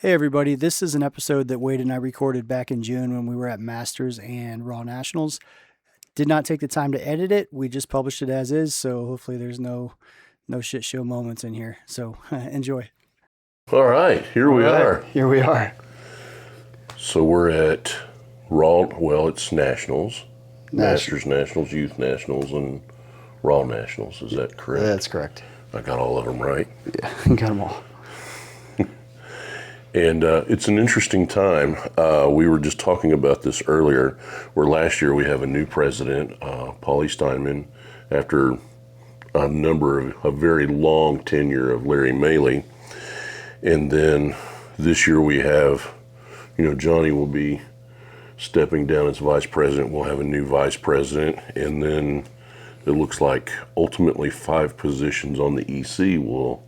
Hey everybody, this is an episode that Wade and I recorded back in June when we were at Masters and Raw Nationals. Did not take the time to edit it. We just published it as is, so hopefully there's no shit show moments in here. So enjoy. All right, here we are. Here we are. So we're at Raw, it's Nationals, Masters Nationals, Youth Nationals, and Raw Nationals. Is that correct? That's correct. I got all of them right. Yeah, got them all. And it's an interesting time. We were just talking about this earlier, where last year we have a new president, Paulie Steinman, after a very long tenure of Larry Maley. And then this year we have, Johnny will be stepping down as vice president. We'll have a new vice president. And then it looks like ultimately 5 positions on the EC will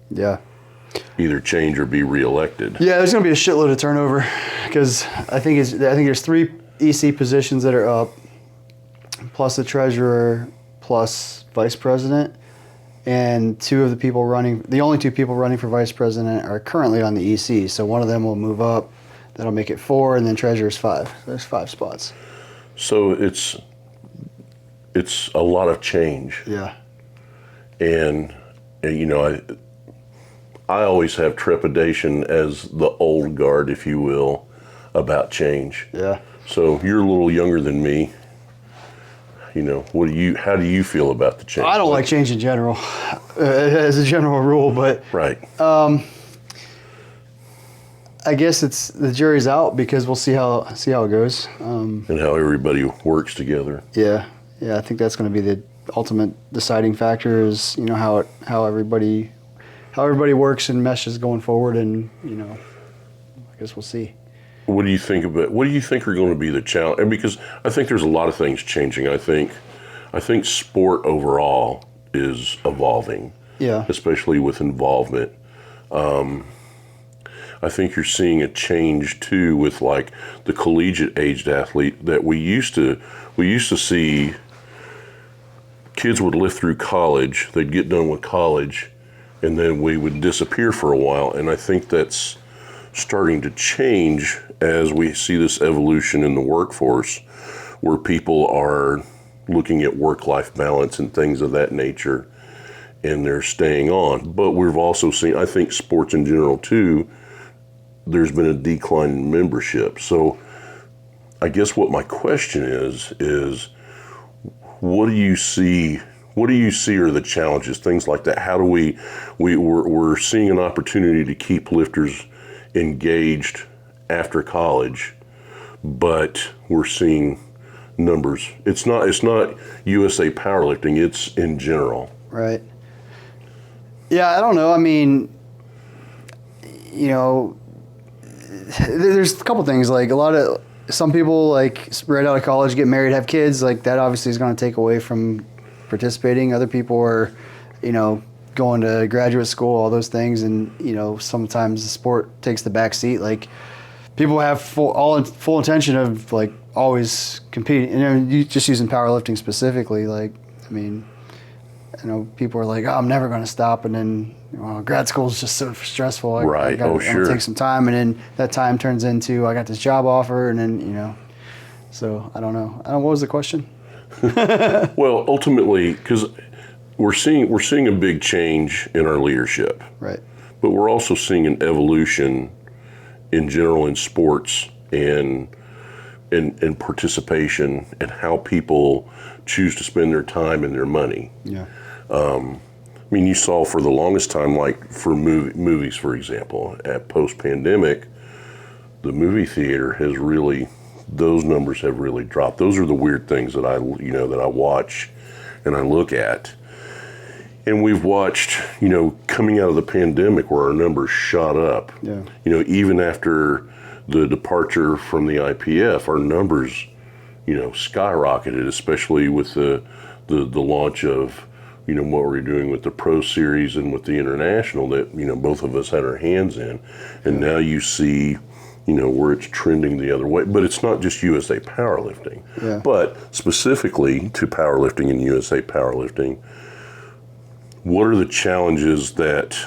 either change or be reelected. Yeah, there's going to be a shitload of turnover because I think there's 3 EC positions that are up, plus the treasurer, plus vice president, and the only 2 people running for vice president are currently on the EC. So one of them will move up, that'll make it 4, and then treasurer's 5. There's 5 spots. So it's a lot of change. Yeah. And I always have trepidation as the old guard, if you will, about change. Yeah. So you're a little younger than me. How do you feel about the change? I don't like change in general, as a general rule, but right. I guess the jury's out because we'll see how it goes. And how everybody works together. Yeah. I think that's going to be the ultimate deciding factor is how everybody works and meshes going forward, and I guess we'll see. What do you think are going to be the challenge? And because I think there's a lot of things changing. I think sport overall is evolving. Yeah. Especially with involvement. I think you're seeing a change too with like the collegiate aged athlete that we used to see. Kids would live through college, they'd get done with college, and then we would disappear for a while. And I think that's starting to change as we see this evolution in the workforce where people are looking at work-life balance and things of that nature, and they're staying on. But we've also seen, I think sports in general too, there's been a decline in membership. So I guess what my question is what do you see are the challenges, things like that? How do we're seeing an opportunity to keep lifters engaged after college, but we're seeing numbers. It's not USA Powerlifting, it's in general. Right. Yeah, I don't know. I mean, there's a couple things, like some people like right out of college get married, have kids, like that obviously is going to take away from participating. Other people are, going to graduate school, all those things, and sometimes the sport takes the back seat. Like people have full intention of like always competing, and you just using powerlifting specifically. Like, I mean, people are like, oh, I'm never going to stop, and then grad school is just so stressful. Right. I'm Sure. gonna take some time, and then that time turns into I got this job offer, and then So I don't know. What was the question? Well, ultimately, because we're seeing a big change in our leadership, Right? but we're also seeing an evolution in general in sports and participation and how people choose to spend their time and their money. Yeah. I mean, you saw for the longest time, like for movies, for example, at post-pandemic, the movie theater those numbers have really dropped. Those are the weird things that I watch and I look at. And we've watched, coming out of the pandemic where our numbers shot up. Yeah. Even after the departure from the IPF, our numbers, skyrocketed, especially with the launch of, what we're doing with the Pro Series and with the International that, both of us had our hands in. And now you see, where it's trending the other way. But it's not just USA Powerlifting. Yeah. But specifically to powerlifting and USA Powerlifting, what are the challenges that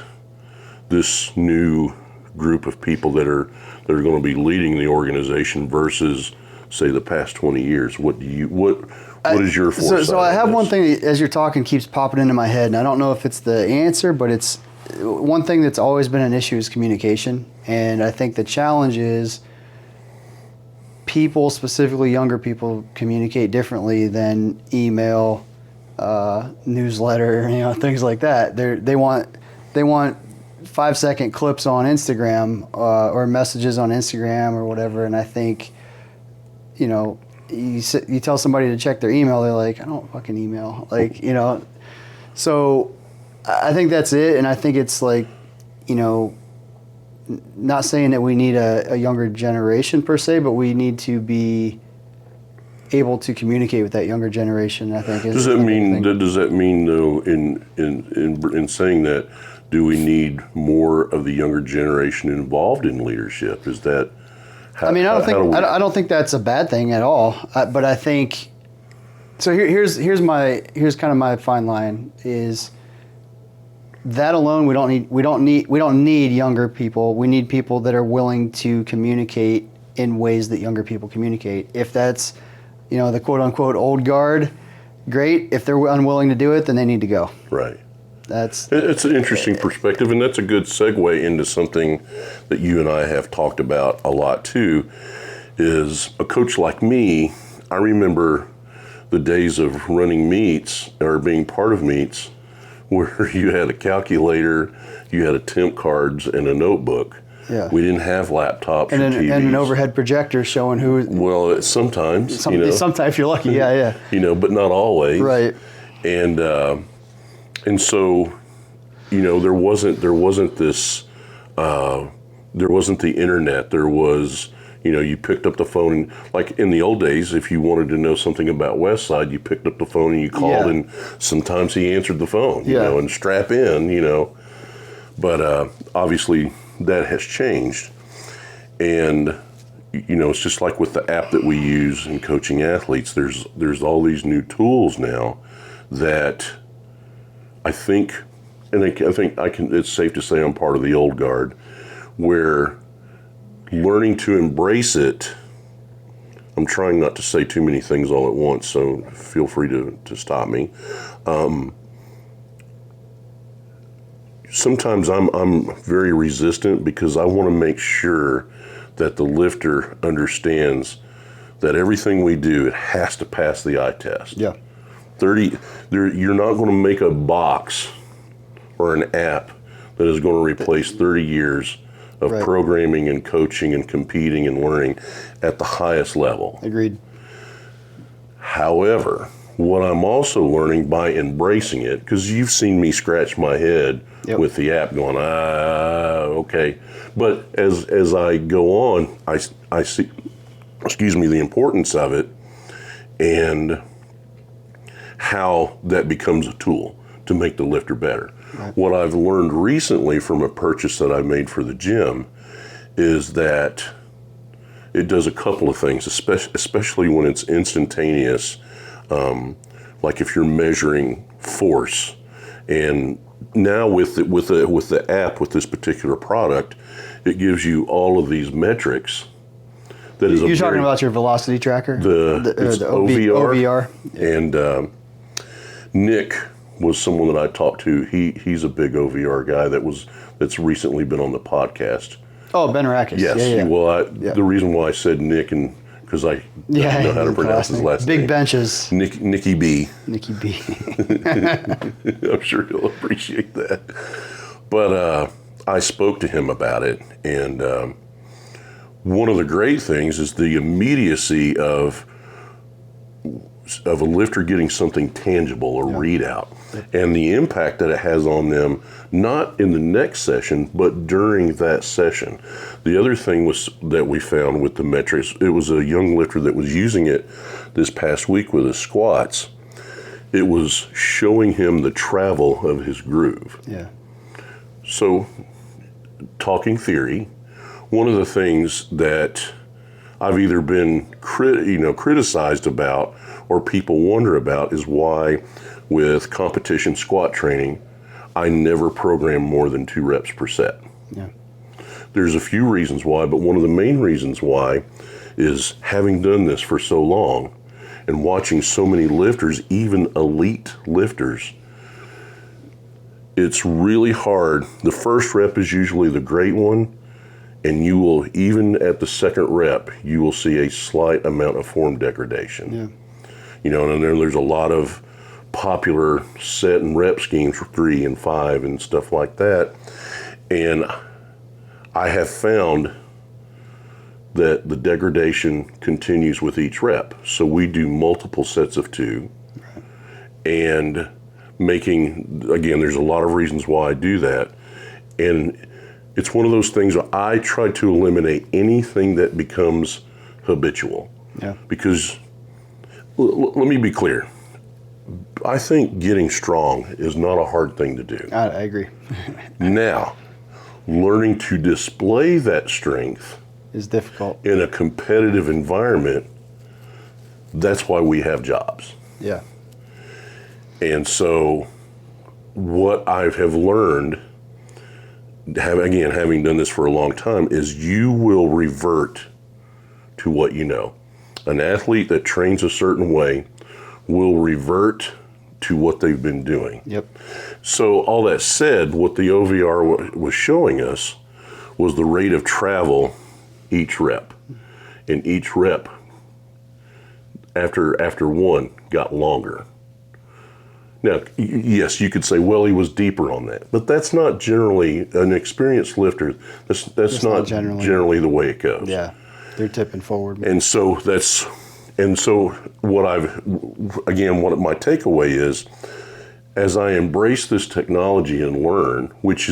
this new group of people that are going to be leading the organization versus, say, the past 20 years? What is your foresight? So I have one thing as you're talking keeps popping into my head, and I don't know if it's the answer, but it's one thing that's always been an issue is communication. And I think the challenge is people, specifically younger people, communicate differently than email, newsletter, things like that. They want 5-second clips on Instagram or messages on Instagram or whatever. And I think, you tell somebody to check their email, they're like, I don't fucking email. So I think that's it. And I think it's like, not saying that we need a younger generation per se, but we need to be able to communicate with that younger generation. I think. Does that mean though, in saying that, do we need more of the younger generation involved in leadership? Is that? I don't think that's a bad thing at all. But I think so. Here's kind of my fine line is. That alone, we don't need younger people. We need people that are willing to communicate in ways that younger people communicate. If that's, the quote unquote old guard, great. If they're unwilling to do it, then they need to go. Right. It's an interesting perspective, and that's a good segue into something that you and I have talked about a lot too. Is a coach like me, I remember the days of running meets or being part of meets, where you had a calculator, you had temp cards, and a notebook. Yeah. We didn't have laptops or TVs. And an overhead projector showing who. Well, sometimes. Sometimes if you're lucky, yeah. But not always. Right. And so, there wasn't this. There wasn't the internet. There was. You picked up the phone, and like in the old days, if you wanted to know something about Westside, you picked up the phone and you called, and sometimes he answered the phone, and strap in, But obviously that has changed. And, it's just like with the app that we use in coaching athletes, there's all these new tools now that I think it's safe to say I'm part of the old guard, where learning to embrace it. I'm trying not to say too many things all at once, so feel free to stop me. Sometimes I'm very resistant because I want to make sure that the lifter understands that everything we do, it has to pass the eye test. Yeah. You're not going to make a box or an app that is going to replace 30 years of programming and coaching and competing and learning at the highest level. Agreed. However, what I'm also learning by embracing it, because you've seen me scratch my head with the app going, okay. But as I go on, I see, the importance of it and how that becomes a tool to make the lifter better. Right. What I've learned recently from a purchase that I made for the gym is that it does a couple of things, especially when it's instantaneous, like if you're measuring force. And now with the app, with this particular product, it gives you all of these metrics. You're talking about your velocity tracker? It's OVR. And Nick was someone that I talked to. He's a big OVR guy that's recently been on the podcast. Oh, Ben Rackus. Yes. Yeah. Well, the reason why I said Nick, and because I don't know how to pronounce his last name. Big benches. Nicky B. Nicky B. I'm sure he'll appreciate that. But I spoke to him about it, and one of the great things is the immediacy of a lifter getting something tangible or readout, and the impact that it has on them, not in the next session, but during that session. The other thing that we found with the metrics, it was a young lifter that was using it this past week with his squats. It was showing him the travel of his groove. Yeah. So, talking theory, one of the things that I've either been criticized about or people wonder about is why with competition squat training, I never program more than 2 reps per set. Yeah. There's a few reasons why, but one of the main reasons why is having done this for so long and watching so many lifters, even elite lifters, it's really hard. The first rep is usually the great one, and you will, even at the second rep, you will see a slight amount of form degradation. Yeah. You know, and then there's a lot of popular set and rep schemes for 3 and 5 and stuff like that. And I have found that the degradation continues with each rep. So we do multiple sets of 2, and making, again, there's a lot of reasons why I do that. And it's one of those things where I try to eliminate anything that becomes habitual. Yeah. Because, let me be clear, I think getting strong is not a hard thing to do. I agree. Now, learning to display that strength Is difficult. in a competitive environment, that's why we have jobs. Yeah. And so what I have learned, having done this for a long time, is you will revert to what you know. An athlete that trains a certain way will revert to what they've been doing. Yep. So all that said, what the OVR was showing us was the rate of travel each rep. And each rep after one got longer. Now, yes, you could say, well, he was deeper on that. But that's not generally, an experienced lifter, that's not generally the way it goes. Yeah. They're tipping forward. And so what my takeaway is, as I embrace this technology and learn, which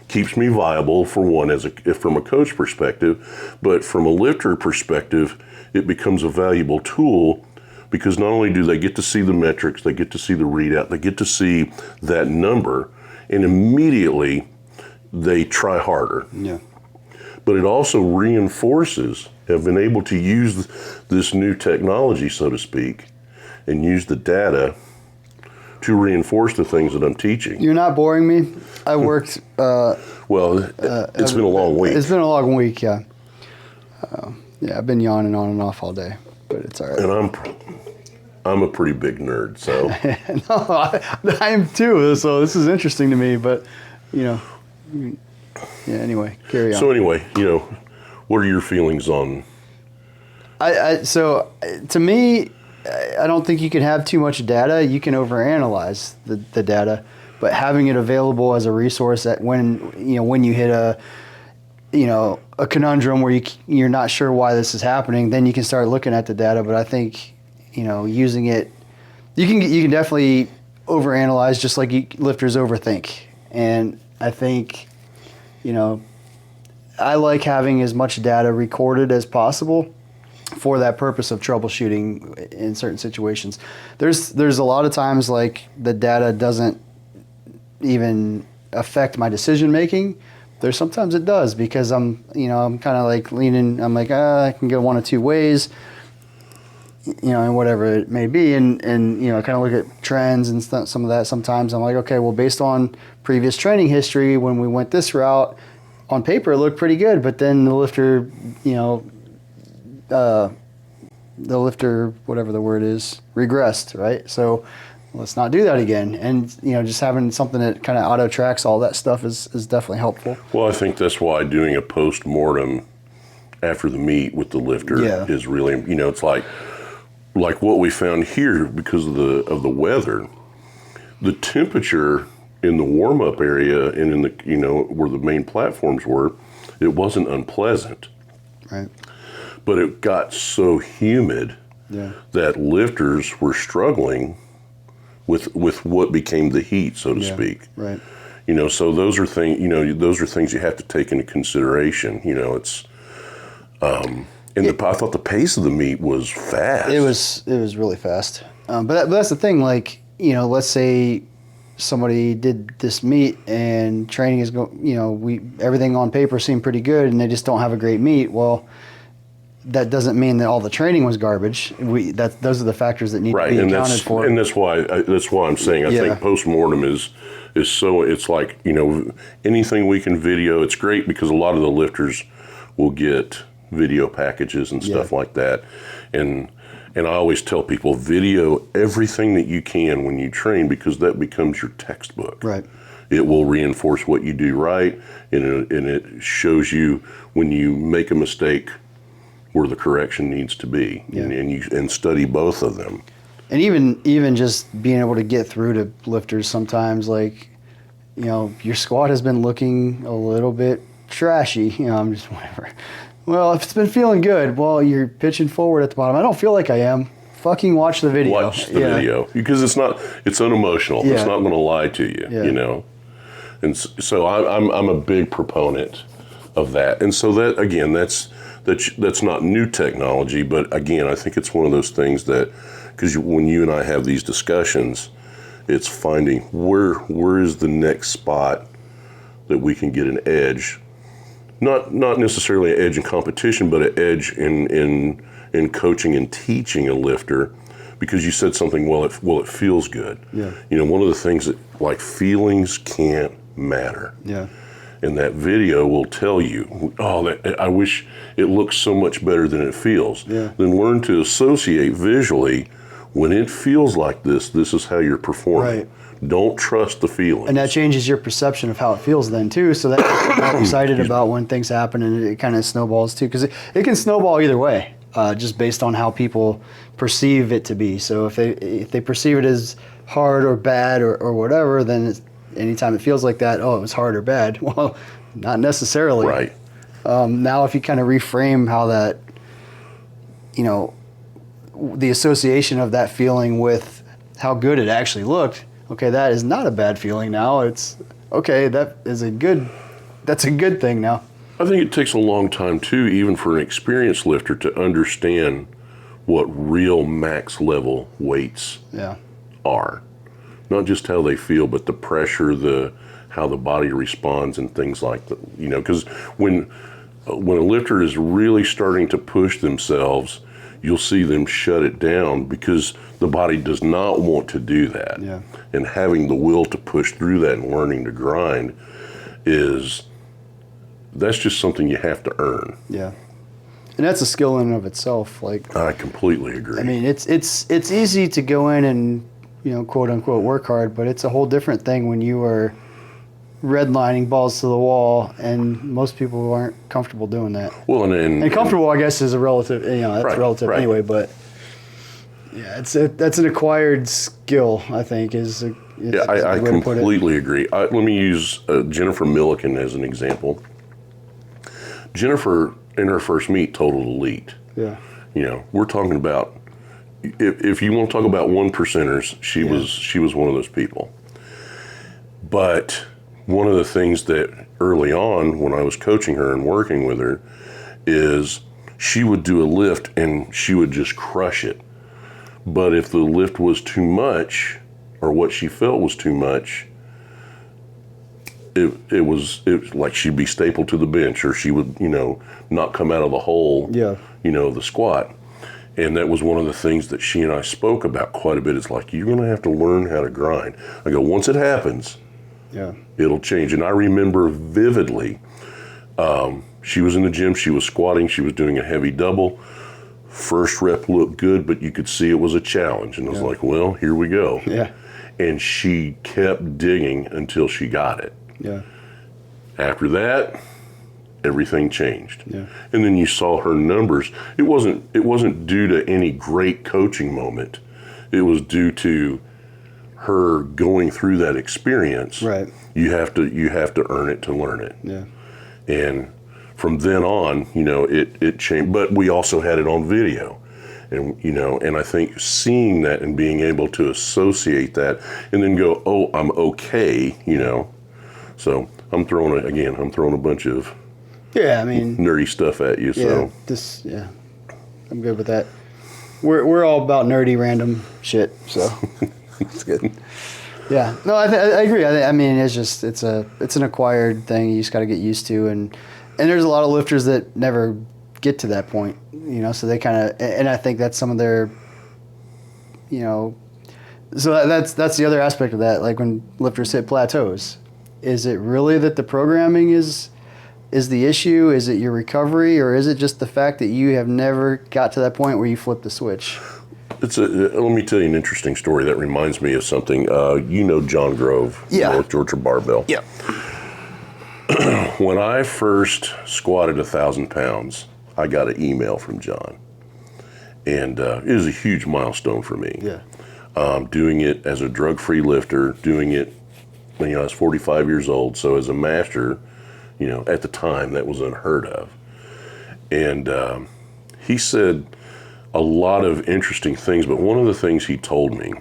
keeps me viable for one from a coach perspective, but from a lifter perspective, it becomes a valuable tool, because not only do they get to see the metrics, they get to see the readout, they get to see that number, and immediately they try harder. Yeah. But it also reinforces, have been able to use this new technology, so to speak, and use the data to reinforce the things that I'm teaching. You're not boring me. I worked. It's been a long week. It's been a long week, yeah. Yeah, I've been yawning on and off all day, but it's all right. And I'm a pretty big nerd, so. No, I am too. So this is interesting to me, but yeah. Anyway, carry on. So anyway, what are your feelings on? So to me, I don't think you can have too much data. You can overanalyze the data, but having it available as a resource that when you hit a conundrum where you're not sure why this is happening, then you can start looking at the data. But I think using it, you can definitely overanalyze, just like lifters overthink. And I think I like having as much data recorded as possible for that purpose of troubleshooting in certain situations. There's a lot of times like the data doesn't even affect my decision making. There's sometimes it does, because I'm kind of like leaning. I'm like, I can go one of two ways, and whatever it may be, and kind of look at trends and some of that. Sometimes I'm like, okay, well, based on previous training history, when we went this route, on paper it looked pretty good, but then the lifter, whatever the word is, regressed, right? So let's not do that again. And just having something that kind of auto tracks all that stuff is definitely helpful. Well, I think that's why doing a post-mortem after the meet with the lifter is really, it's like what we found here, because of the weather, the temperature in the warm-up area and in the where the main platforms were, it wasn't unpleasant. Right. But it got so humid that lifters were struggling with what became the heat, so to speak. Right. So those are things you have to take into consideration. It's I thought the pace of the meet was fast. It was really fast. But that's the thing. Like let's say somebody did this meet and training is everything on paper seemed pretty good, and they just don't have a great meet. Well, that doesn't mean that all the training was garbage. Those are the factors that need to be accounted for. And that's why I'm saying I think postmortem is so, it's like, anything we can video, it's great because a lot of the lifters will get video packages and stuff like that. And I always tell people, video everything that you can when you train, because that becomes your textbook. Right. It will reinforce what you do right, and it shows you when you make a mistake where the correction needs to be, and study both of them. And even just being able to get through to lifters sometimes, like, your squat has been looking a little bit trashy. I'm just whatever. Well, if it's been feeling good, well, you're pitching forward at the bottom. I don't feel like I am. Fucking watch the video. Watch the video, because it's unemotional. Yeah. It's not going to lie to you, And so I'm a big proponent of that. And so that, again, that's not new technology, but again, I think it's one of those things that, because when you and I have these discussions, it's finding where is the next spot that we can get an edge. Not necessarily an edge in competition, but an edge in coaching and teaching a lifter, because you said something, it feels good. Yeah. One of the things that, like, feelings can't matter. Yeah. And that video will tell you, I wish it looks so much better than it feels. Yeah. Then learn to associate visually, when it feels like this is how you're performing. Right. Don't trust the feeling. And that changes your perception of how it feels then too, so that you're excited about when things happen, and it kind of snowballs too, because it can snowball either way, just based on how people perceive it to be. So if they perceive it as hard or bad or whatever, then anytime it feels like that, it was hard or bad. Well, not necessarily. Right. Now if you kind of reframe how that, the association of that feeling with how good it actually looked, okay, that is not a bad feeling now. It's okay, that's a good thing now. I think it takes a long time too, even for an experienced lifter, to understand what real max level weights are. Not just how they feel, but the pressure, how the body responds, and things like that. Because when a lifter is really starting to push themselves, you'll see them shut it down, because the body does not want to do that. Yeah. And having the will to push through that and learning to grind that's just something you have to earn. Yeah. And that's a skill in and of itself. Like, I completely agree. I mean, it's easy to go in and, quote unquote work hard, but it's a whole different thing when you are redlining balls to the wall, and most people aren't comfortable doing that. Well, and comfortable, I guess, is a relative. That's relative anyway. But yeah, that's an acquired skill, I think. I completely agree. Let me use Jennifer Milliken as an example. Jennifer, in her first meet, totaled elite. Yeah. We're talking about, if you want to talk about 1%ers, she was one of those people. But one of the things that early on, when I was coaching her and working with her, is she would do a lift and she would just crush it. But if the lift was too much, or what she felt was too much, it was like she'd be stapled to the bench, or she would, not come out of the hole, the squat. And that was one of the things that she and I spoke about quite a bit. It's like, you're going to have to learn how to grind. I go, once it happens, it'll change. And I remember vividly, she was in the gym, she was squatting, she was doing a heavy double. First rep looked good, but you could see it was a challenge. And I was like, well, here we go. Yeah. And she kept digging until she got it. Yeah. After that, everything changed. Yeah. And then you saw her numbers. It wasn't due to any great coaching moment. It was due to her going through that experience. Right. You have to earn it to learn it. Yeah. And from then on, it changed. But we also had it on video. And I think seeing that and being able to associate that and then go, oh, I'm okay, So I'm throwing a bunch of nerdy stuff at you. I'm good with that. We're all about nerdy random shit, so it's good. Yeah, no, I agree. I mean, it's an acquired thing. You just got to get used to, and there's a lot of lifters that never get to that point, so they kind of, and I think that's some of their, so that's the other aspect of that. Like when lifters hit plateaus, is it really that the programming is the issue? Is it your recovery, or is it just the fact that you have never got to that point where you flip the switch? Let me tell you an interesting story that reminds me of something. John Grove, Yeah. North Georgia Barbell. Yeah. When I first squatted 1,000 pounds, I got an email from John, and it was a huge milestone for me. Yeah. Doing it as a drug-free lifter, doing it, I was 45 years old, so as a master, at the time that was unheard of. And he said a lot of interesting things, but one of the things he told me,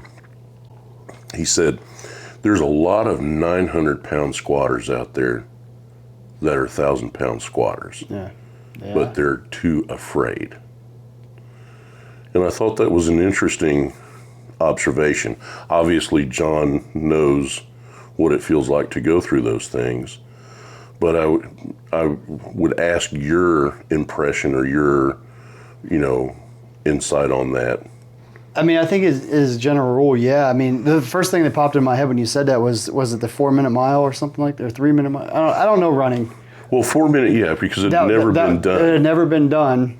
he said, there's a lot of 900-pound squatters out there that are 1,000-pound squatters, but they're too afraid. And I thought that was an interesting observation. Obviously, John knows what it feels like to go through those things, but I would ask your impression or your, insight on that. I mean, I think as a general rule, yeah. I mean, the first thing that popped in my head when you said that was it the 4-minute mile or something like that, or 3-minute mile? I don't know running. Well, 4-minute, yeah, because it had never been done. It had never been done.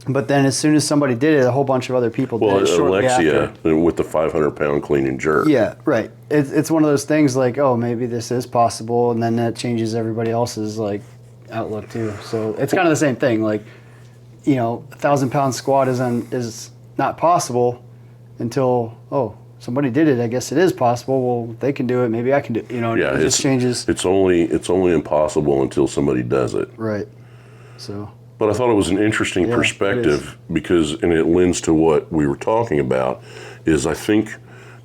But then as soon as somebody did it, a whole bunch of other people did it shortly Alexia after. with the 500-pound clean and jerk. Yeah, right. It's one of those things like, oh, maybe this is possible, and then that changes everybody else's outlook too. So it's kind of the same thing. Like, 1,000-pound squat is not possible until, somebody did it. I guess it is possible. Well, they can do it. Maybe I can do it. It just changes. It's only impossible until somebody does it. Right. So. But I thought it was an interesting perspective because, and it lends to what we were talking about, is I think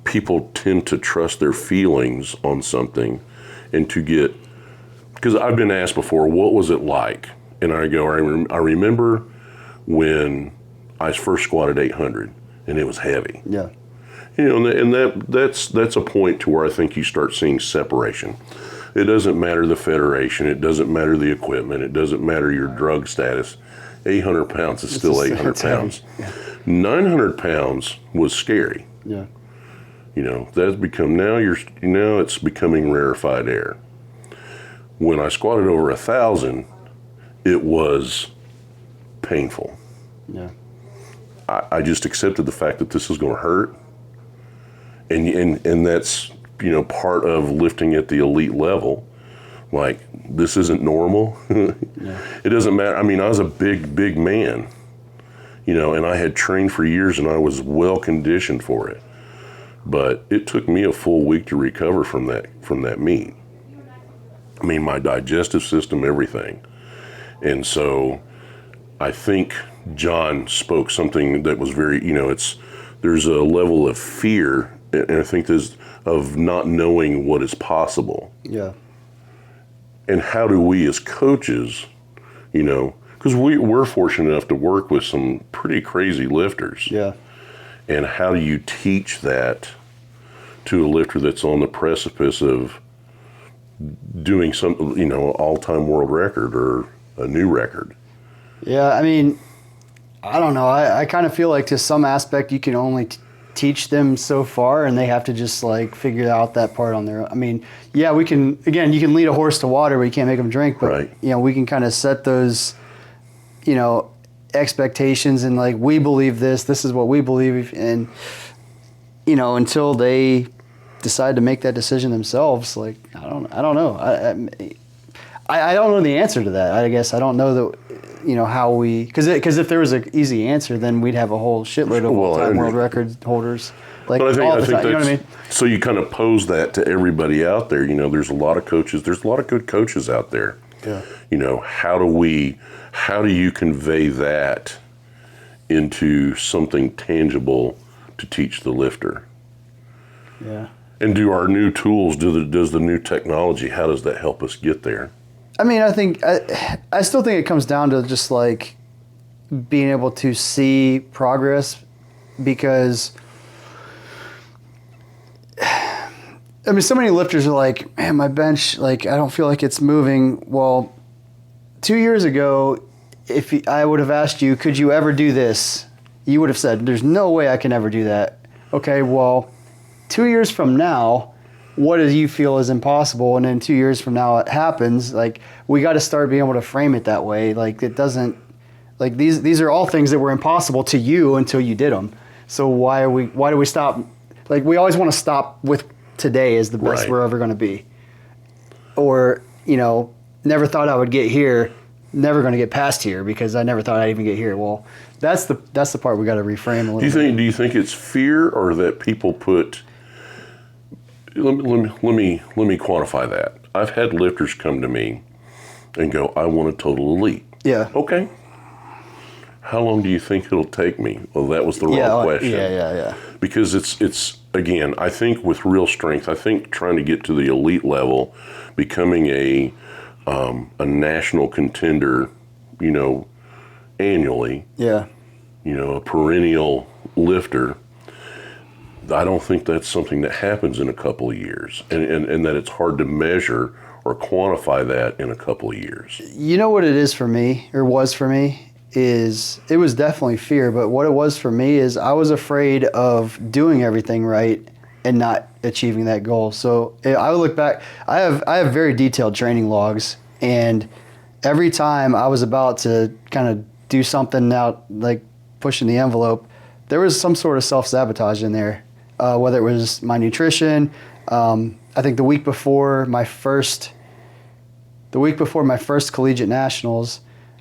people tend to trust their feelings on something and to get, because I've been asked before, what was it like? And I go, I remember when I first squatted 800 and it was heavy. Yeah. And that's a point to where I think you start seeing separation. It doesn't matter the federation. It doesn't matter the equipment. It doesn't matter your drug status. 800 pounds is still 800 pounds. Yeah. 900 pounds was scary. Yeah. That's become, now it's becoming rarefied air. When I squatted over 1,000, it was painful. Yeah. I just accepted the fact that this is going to hurt. And that's, part of lifting at the elite level. Like, this isn't normal. It doesn't matter. I mean, I was a big man, and I had trained for years and I was well conditioned for it. But it took me a full week to recover from that meet. I mean, my digestive system, everything. And so I think John spoke something that was very, there's a level of fear, and I think there's of not knowing what is possible. Yeah. And how do we as coaches, because we're fortunate enough to work with some pretty crazy lifters. Yeah. And how do you teach that to a lifter that's on the precipice of doing some, all-time world record or a new record? Yeah, I mean, I don't know. I kind of feel like to some aspect you can only teach them so far, and they have to just figure out that part on their own. I mean, yeah, we can, again, you can lead a horse to water, but you can't make them drink, but right. We can kind of set those, expectations and we believe this is what we believe, and until they decide to make that decision themselves, I don't know. I don't know the answer to that. I guess I don't know that, how we, because if there was an easy answer, then we'd have a whole shitload of all-time world record holders. But I think that's, you know what I mean? So you kind of pose that to everybody out there. There's a lot of coaches. There's a lot of good coaches out there. Yeah. How do you convey that into something tangible to teach the lifter? Yeah. And do our new tools, does the new technology, how does that help us get there? I mean, I still think it comes down to just being able to see progress, because I mean, so many lifters are like, man, my bench, I don't feel like it's moving. Well, 2 years ago, if I would have asked you, could you ever do this? You would have said, there's no way I can ever do that. Okay, well, 2 years from now, what do you feel is impossible? And then 2 years from now it happens. Like, we got to start being able to frame it that way. Like, it doesn't, like, these are all things that were impossible to you until you did them. So why do we stop? Like, we always want to stop with today is the best we're ever going to be. Or, you know, never thought I would get here, never going to get past here because I never thought I'd even get here. Well, that's the part we got to reframe a little bit. Do you think it's fear or that people put? Let me quantify that. I've had lifters come to me and go, I want a total elite. Yeah. Okay. How long do you think it'll take me? Well, that was the wrong question. Yeah. Because it's again, I think with real strength, I think trying to get to the elite level, becoming a national contender, you know, annually. Yeah. You know, a perennial lifter. I don't think that's something that happens in a couple of years, and that it's hard to measure or quantify that in a couple of years. You know what it is for me, or was for me, is it was definitely fear, but what it was for me is I was afraid of doing everything right and not achieving that goal. So I would look back, I have very detailed training logs, and every time I was about to kind of do something out, like pushing the envelope, there was some sort of self-sabotage in there. Whether it was my nutrition, I think the week before my first collegiate nationals,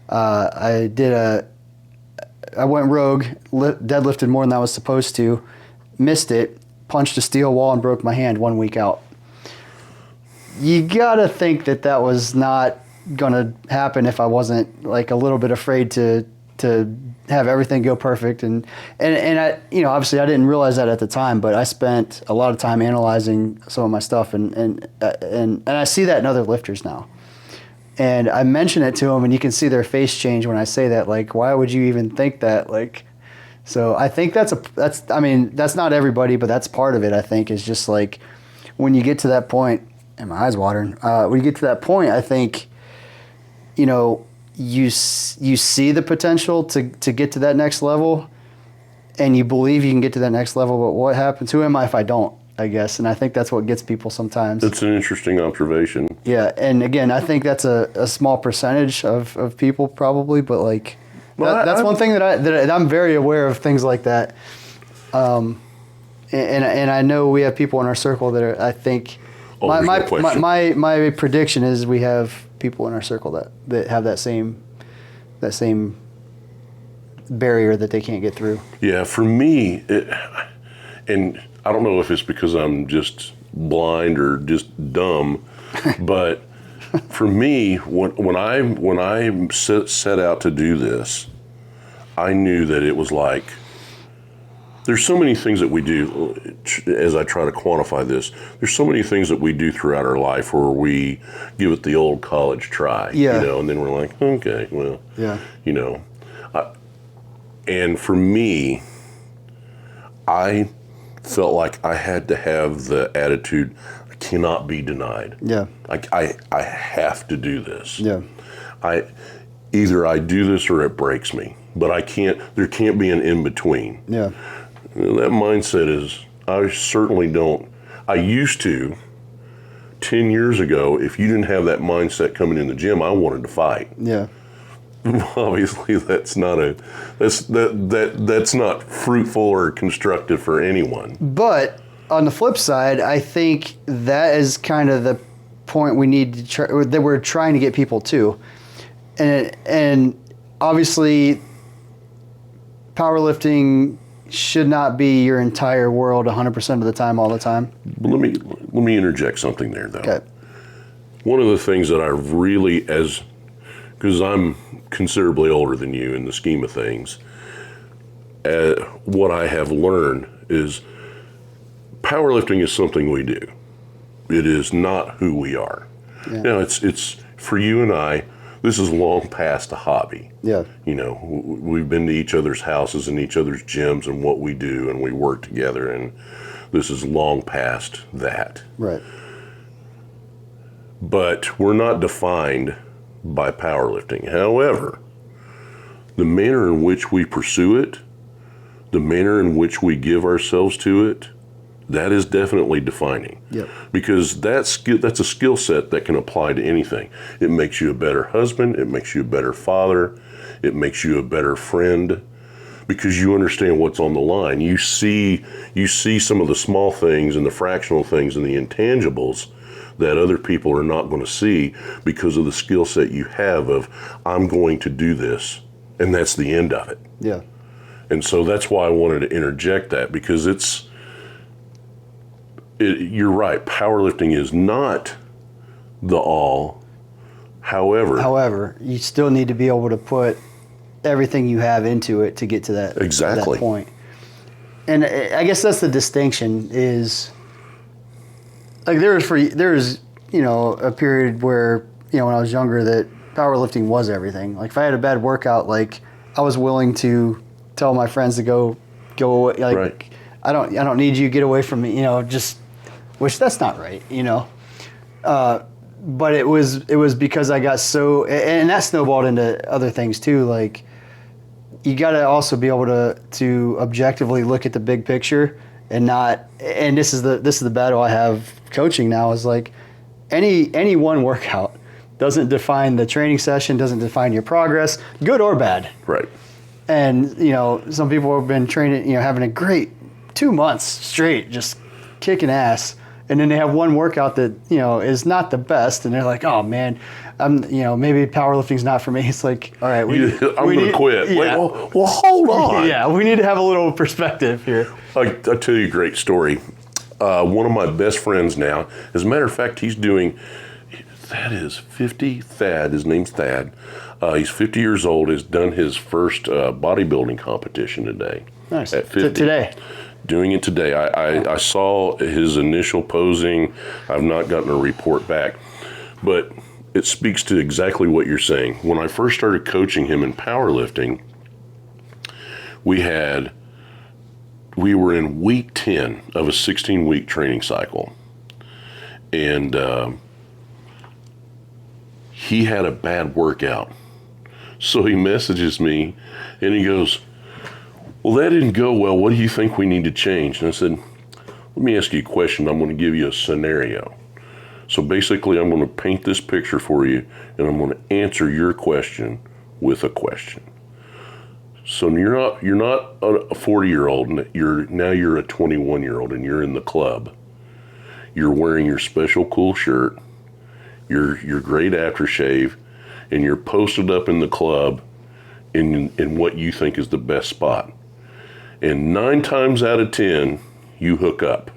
I went rogue, deadlifted more than I was supposed to, missed it, punched a steel wall and broke my hand 1 week out. You gotta think that was not gonna happen if I wasn't like a little bit afraid to have everything go perfect, and I, you know, obviously I didn't realize that at the time, but I spent a lot of time analyzing some of my stuff, and I see that in other lifters now, and I mention it to them, and you can see their face change when I say that, like, why would you even think that? Like, so I think that's not everybody, but that's part of it. I think is just like when you get to that point, and my eyes watering. When you get to that point, I think, you know, you see the potential to get to that next level, and you believe you can get to that next level, but what happens? Who am I if I don't, I guess? And I think that's what gets people sometimes. It's an interesting observation. Yeah, and again, I think that's a small percentage of people probably, but like, that's one thing that I'm very aware of, things like that. And I know we have people in our circle that are, I think, my prediction is we have people in our circle that have that same barrier that they can't get through. Yeah, for me, and I don't know if it's because I'm just blind or just dumb, but for me, when I set out to do this, I knew that it was like, there's so many things that we do, as I try to quantify this, there's so many things that we do throughout our life where we give it the old college try, you know, and then we're like, okay, well, you know. And for me, I felt like I had to have the attitude, I cannot be denied. Yeah. I have to do this. Yeah. Either I do this or it breaks me, but there can't be an in-between. Yeah. That mindset is, I used to, 10 years ago, if you didn't have that mindset coming in the gym, I wanted to fight. Yeah. Obviously that's not fruitful or constructive for anyone. But on the flip side, I think that is kind of the point we need to try, that we're trying to get people to. And obviously powerlifting should not be your entire world 100% of the time, all the time. Let me interject something there, though. Okay. One of the things that I really, because I'm considerably older than you in the scheme of things, what I have learned is powerlifting is something we do. It is not who we are. Yeah. Now, it's for you and I, this is long past a hobby. Yeah. You know, we've been to each other's houses and each other's gyms and what we do, and we work together, and this is long past that. Right. But we're not defined by powerlifting. However, the manner in which we pursue it, the manner in which we give ourselves to it, that is definitely defining. Yep. Because that's a skill set that can apply to anything. It makes you a better husband. It makes you a better father. It makes you a better friend, because you understand what's on the line. You see some of the small things and the fractional things and the intangibles that other people are not going to see because of the skill set you have of, I'm going to do this, and that's the end of it. Yeah. And so that's why I wanted to interject that, because you're right, powerlifting is not the all. However, you still need to be able to put everything you have into it to get to that, exactly. that point. And I guess that's the distinction is, like there was a period where, when I was younger, that powerlifting was everything. Like if I had a bad workout, like I was willing to tell my friends to go away. Like right. I don't need you, get away from me, which that's not right, but it was because I got so, and that snowballed into other things too. Like you got to also be able to objectively look at the big picture and not. And this is the battle I have coaching now, is like any one workout doesn't define the training session, doesn't define your progress, good or bad. Right. And some people have been training, having a great 2 months straight, just kicking ass. And then they have one workout that, is not the best. And they're like, oh man, maybe powerlifting's not for me. It's like, all right, I'm going to quit. Yeah. Wait, well, hold on. Yeah, we need to have a little perspective here. I'll tell you a great story. One of my best friends now, as a matter of fact, he's doing, that is 50, Thad, his name's Thad. He's 50 years old, has done his first bodybuilding competition today. Nice. At 50. Today. Doing it today. I saw his initial posing. I've not gotten a report back, but it speaks to exactly what you're saying. When I first started coaching him in powerlifting, we were in week 10 of a 16-week training cycle, and he had a bad workout. So he messages me and he goes, well, that didn't go well. What do you think we need to change? And I said, let me ask you a question. I'm going to give you a scenario. So basically, I'm going to paint this picture for you, and I'm going to answer your question with a question. So you're not a 40-year-old. You're a 21-year-old, and you're in the club. You're wearing your special cool shirt, your great aftershave, and you're posted up in the club in what you think is the best spot. And 9 times out of 10, you hook up.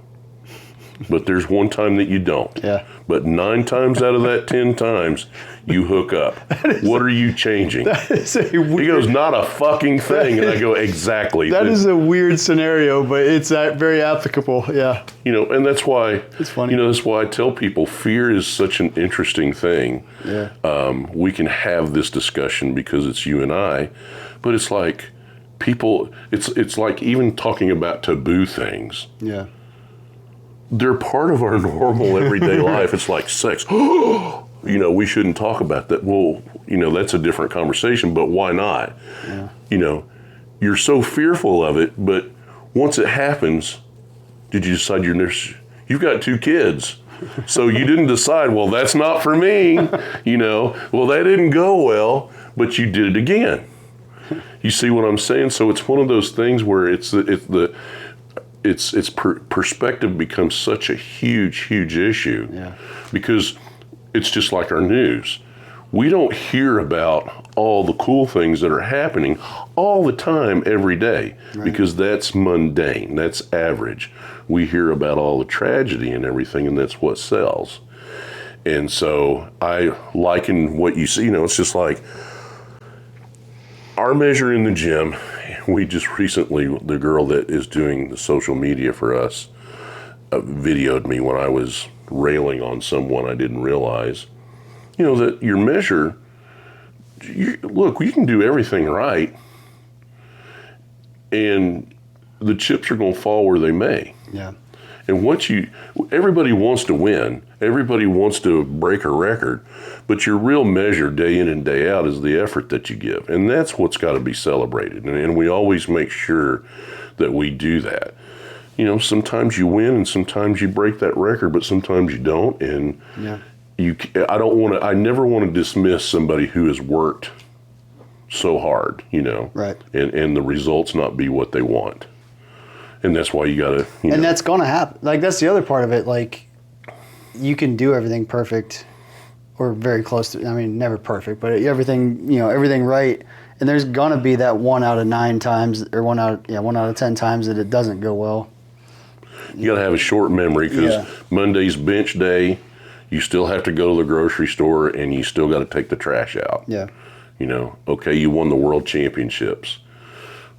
But there's one time that you don't. Yeah. But 9 times out of that 10 times, you hook up. What are you changing? He goes, not a fucking thing. And I go, exactly. That is a weird scenario, but it's very applicable. Yeah. And that's why, it's funny. That's why I tell people fear is such an interesting thing. Yeah. We can have this discussion because it's you and I, but it's like people, it's like even talking about taboo things. Yeah. They're part of our normal everyday life. It's like sex. We shouldn't talk about that. Well, that's a different conversation, but why not? Yeah. You're so fearful of it, but once it happens, did you decide you've got 2 kids. So you didn't decide, well, that's not for me. Well, that didn't go well, but you did it again. You see what I'm saying? So it's one of those things where perspective becomes such a huge issue. Yeah. Because it's just like our news. We don't hear about all the cool things that are happening all the time, every day, right? Because that's mundane, that's average. We hear about all the tragedy and everything, and that's what sells. And so I liken what you see, it's just like our measure in the gym. We just recently, the girl that is doing the social media for us videoed me when I was railing on someone I didn't realize. That your measure, look, you can do everything right, and the chips are going to fall where they may. Yeah. And everybody wants to win. Everybody wants to break a record. But your real measure day in and day out is the effort that you give. And that's what's got to be celebrated. And we always make sure that we do that. You know, sometimes you win and sometimes you break that record, but sometimes you don't. And I never want to dismiss somebody who has worked so hard, you know, right? And the results not be what they want. And that's why you gotta, and that's gonna happen. Like, that's the other part of it. Like, you can do everything perfect, or very close to. I mean, never perfect, but everything right. And there's gonna be that 1 out of 9 times, or 1 out of 10 times that it doesn't go well. You gotta have a short memory, because Monday's bench day. You still have to go to the grocery store, and you still got to take the trash out. Yeah. You know, okay, you won the world championships.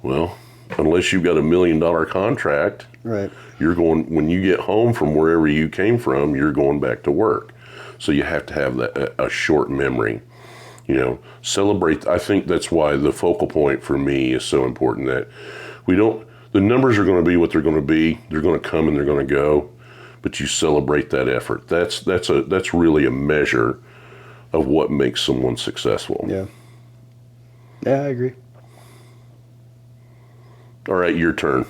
Well, unless you've got $1 million contract, right, when you get home from wherever you came from, you're going back to work. So you have to have a short memory. You know, celebrate. I think that's why the focal point for me is so important, that the numbers are going to be what they're going to be. They're going to come and they're going to go. But you celebrate that effort. That's really a measure of what makes someone successful. Yeah. Yeah, I agree. All right, your turn.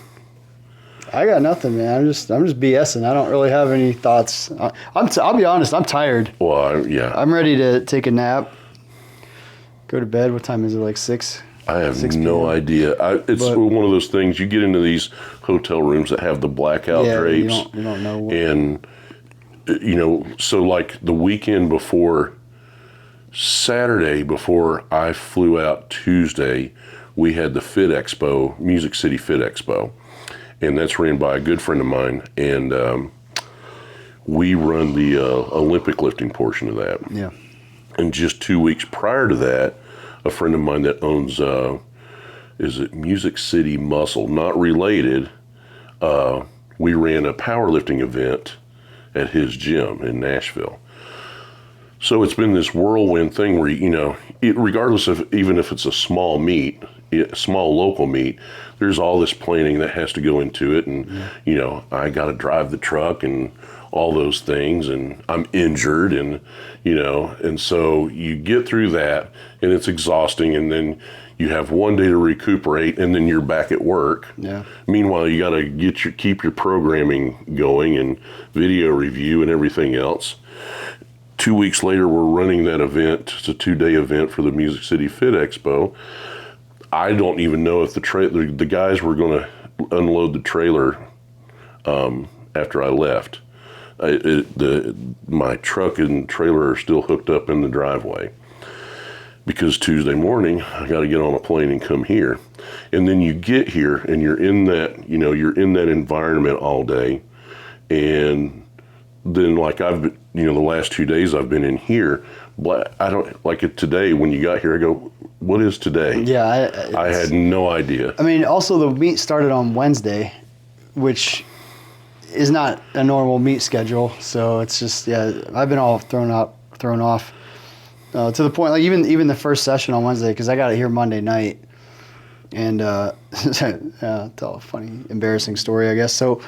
I got nothing, man. I'm just BSing. I don't really have any thoughts. I'll be honest. I'm tired. Well, yeah. I'm ready to take a nap. Go to bed. What time is it? Like 6? I have no idea. It's one of those things. You get into these hotel rooms that have the blackout drapes. You don't know. And, you know, so like the weekend before, Saturday before I flew out Tuesday, we had the Fit Expo, Music City Fit Expo. And that's ran by a good friend of mine. And we run the Olympic lifting portion of that. Yeah. And just 2 weeks prior to that, a friend of mine that owns, Music City Muscle, not related, we ran a powerlifting event at his gym in Nashville. So it's been this whirlwind thing where, you know, regardless of, even if it's a small meet, small local meet, there's all this planning that has to go into it. And, you know, I got to drive the truck and all those things, and I'm injured, and, you know, and so you get through that, and it's exhausting, and then you have one day to recuperate, and then you're back at work. Yeah. Meanwhile, you got to keep your programming going and video review and everything else. 2 weeks later, we're running that event. It's a 2-day event for the Music City Fit Expo. I don't even know if the guys were going to unload the trailer after I left. My truck and trailer are still hooked up in the driveway, because Tuesday morning I got to get on a plane and come here. And then you get here and you're in that environment all day. And then, like, the last 2 days I've been in here, but I don't like it today. When you got here, I go, what is today? Yeah. I had no idea. I mean, also the meet started on Wednesday, which is not a normal meet schedule. So it's just, I've been all thrown off to the point, like, even the first session on Wednesday, because I got it here Monday night. And tell a funny, embarrassing story, I guess. So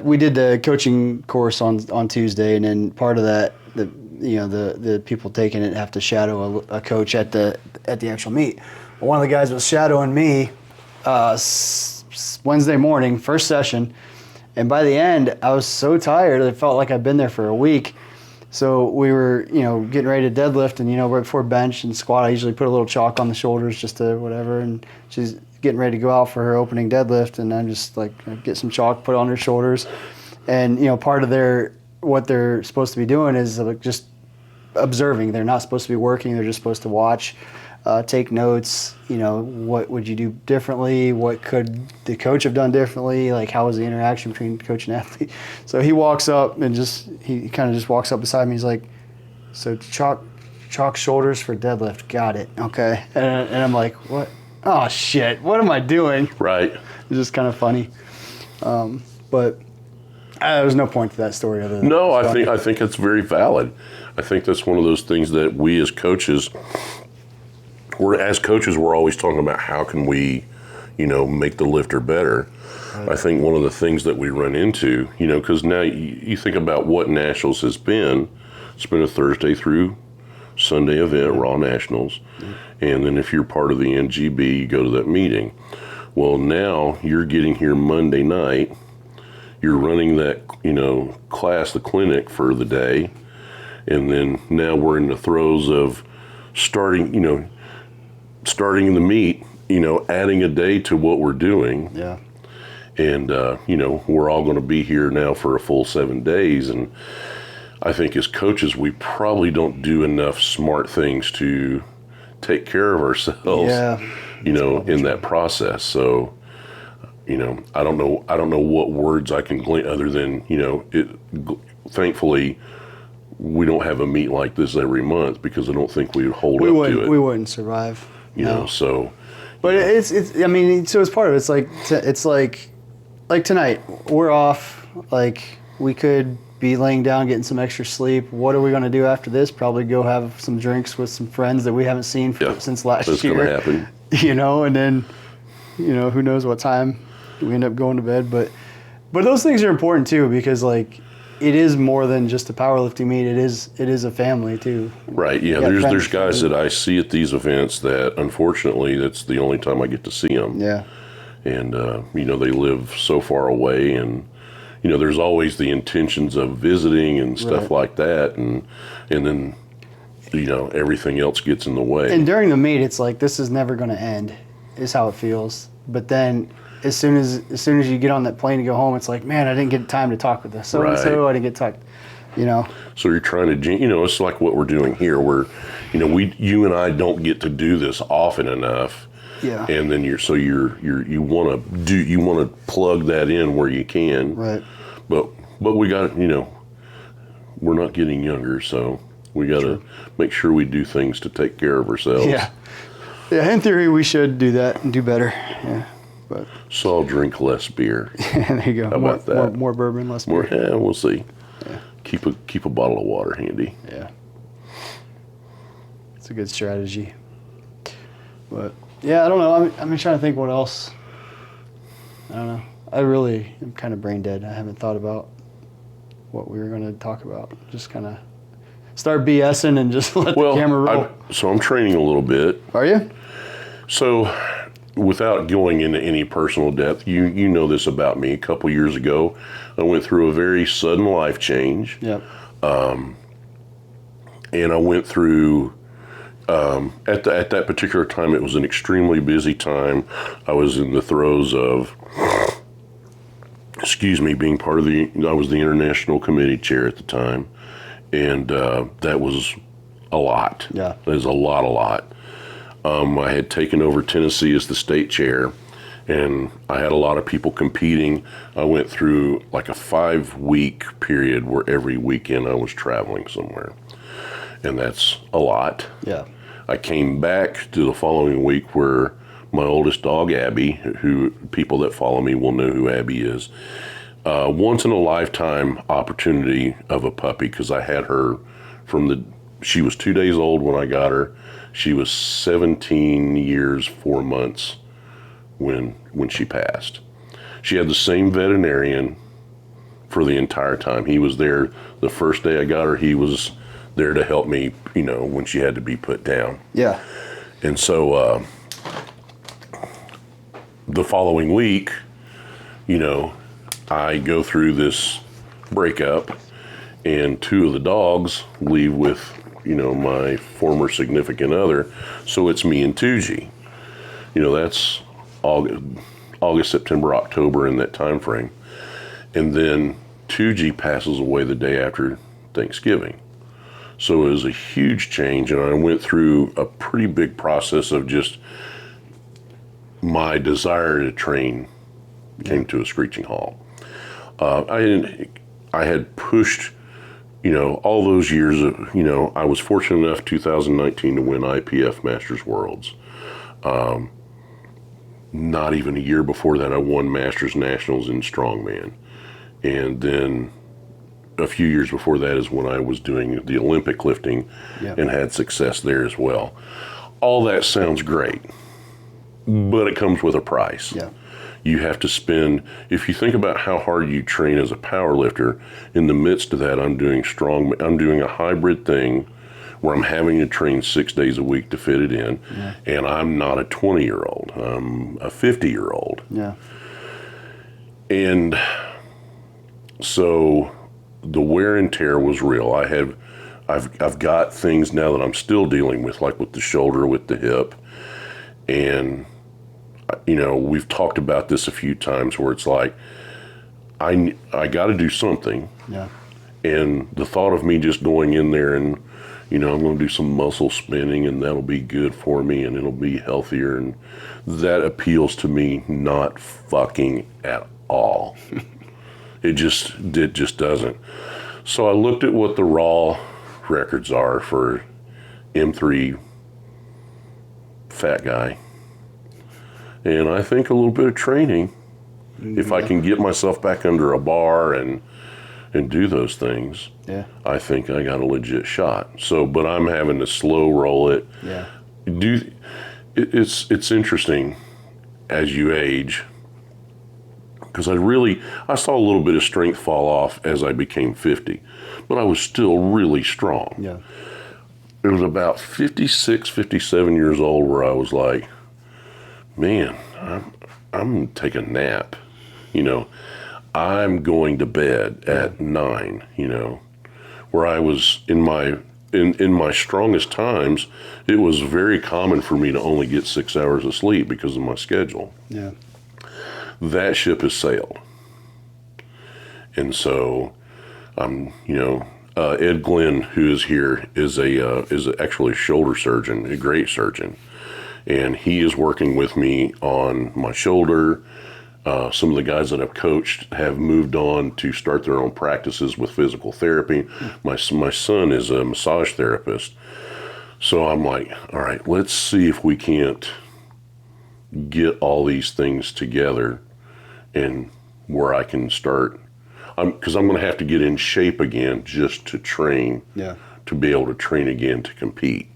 we did the coaching course on Tuesday, and then part of that, the people taking it have to shadow a coach at the actual meet. Well, one of the guys was shadowing me Wednesday morning, first session, and by the end, I was so tired. I felt like I'd been there for a week. So we were, getting ready to deadlift, and, right before bench and squat, I usually put a little chalk on the shoulders just to whatever, and she's getting ready to go out for her opening deadlift, and I'm just like, get some chalk, put on her shoulders. And, part of what they're supposed to be doing is just observing. They're not supposed to be working. They're just supposed to watch, take notes. What would you do differently? What could the coach have done differently? Like, how was the interaction between coach and athlete? So he walks up and he kind of just walks up beside me. He's like, so chalk shoulders for deadlift. Got it. Okay. And I'm like, what? Oh, shit. What am I doing? Right. It's just kind of funny. But there's no point to that story other than No, I think it's very valid. I think that's one of those things that we as coaches, we're always talking about how can we, make the lifter better. Right. I think one of the things that we run into, because now you think about what Nationals has been. It's been a Thursday through Sunday event, Raw Nationals. And then if you're part of the NGB, you go to that meeting. Well, now you're getting here Monday night. You're running that, class, the clinic for the day. And then now we're in the throes of starting the meet, adding a day to what we're doing. Yeah. And, we're all going to be here now for a full 7 days. And I think as coaches, we probably don't do enough smart things to take care of ourselves, in that process. So, I don't know what words I can glean other than, thankfully, we don't have a meet like this every month because I don't think we would hold up to it. We wouldn't survive. So. But it's so it's part of it. It's like tonight, we're off. Like, we could be laying down, getting some extra sleep. What are we going to do after this? Probably go have some drinks with some friends that we haven't seen since last year. That's going to happen. And then, who knows what time we end up going to bed. But those things are important too, because it is more than just a powerlifting meet. It is a family too. Right. Yeah. There's guys that I see at these events that unfortunately that's the only time I get to see them. Yeah. And they live so far away, and there's always the intentions of visiting and stuff like that, and then everything else gets in the way. And during the meet, it's like, this is never going to end, is how it feels. But then as soon as you get on that plane to go home, it's like, man, I didn't get time to talk with this so-and-so. I didn't get to talk, So you're trying to, it's like what we're doing here, where, you and I don't get to do this often enough. Yeah. And then you want to plug that in where you can. Right. But we got, we're not getting younger, so we got to make sure we do things to take care of ourselves. Yeah. Yeah, in theory, we should do that and do better. Yeah. But so I'll drink less beer. There you go. How about that? More bourbon, less beer. Yeah, we'll see. Yeah. Keep a bottle of water handy. Yeah. It's a good strategy. But yeah, I don't know. I'm trying to think what else. I don't know. I really am kind of brain dead. I haven't thought about what we were going to talk about. Just kind of start BSing and just let the camera roll. I'm training a little bit. Are you? So, without going into any personal depth, you know this about me. A couple years ago, I went through a very sudden life change. Yep. And I went through, at that particular time, it was an extremely busy time. I was in the throes of, being part of I was the international committee chair at the time. And that was a lot. Yeah. That was a lot. I had taken over Tennessee as the state chair, and I had a lot of people competing. I went through like a 5-week period where every weekend I was traveling somewhere, and that's a lot. Yeah. I came back to the following week where my oldest dog, Abby, who people that follow me will know who Abby is, once in a lifetime opportunity of a puppy, because I had her she was 2 days old when I got her. She was 17 years, 4 months when she passed. She had the same veterinarian for the entire time. He was there the first day I got her. He was there to help me, when she had to be put down. Yeah. And so the following week, I go through this breakup, and 2 of the dogs leave with, my former significant other. So it's me and Tuji. That's August, September, October, in that time frame. And then Tuji passes away the day after Thanksgiving. So it was a huge change, and I went through a pretty big process of just my desire to train came to a screeching halt. I had pushed, all those years of, I was fortunate enough 2019 to win IPF Masters Worlds. Not even a year before that, I won Masters Nationals in Strongman. And then a few years before that is when I was doing the Olympic lifting and had success there as well. All that sounds great. but it comes with a price. Yeah. You have to spend, if you think about how hard you train as a power lifter, in the midst of that, I'm doing a hybrid thing where I'm having to train 6 days a week to fit it in. Yeah. And I'm not a 20-year-old, I'm a 50-year-old. Yeah. And so the wear and tear was real. I've got things now that I'm still dealing with, like with the shoulder, with the hip. And, you know, we've talked about this a few times where it's like, I got to do something. Yeah. And the thought of me just going in there and, you know, I'm going to do some muscle spinning and that'll be good for me and it'll be healthier. And that appeals to me not fucking at all. It just doesn't. So I looked at what the raw records are for M3 fat guy. And I think a little bit of training, if I can get myself back under a bar and do those things, Yeah. I think I got a legit shot. So, but I'm having to slow roll it. Yeah. It's interesting as you age, because I saw a little bit of strength fall off as I became 50, but I was still really strong. Yeah. It was about 56, 57 years old where I was like, man, I'm taking a nap, you know. I'm going to bed at 9, you know, where I was in my strongest times, it was very common for me to only get 6 hours of sleep because of my schedule. Yeah. That ship has sailed. And so I'm, you know, Ed Glenn, who is here, is actually a shoulder surgeon, a great surgeon. And he is working with me on my shoulder. Some of the guys that I've coached have moved on to start their own practices with physical therapy. My son is a massage therapist. So I'm like, all right, let's see if we can't get all these things together and where I can start. Because I'm going to have to get in shape again just to train, Yeah. to be able to train again to compete.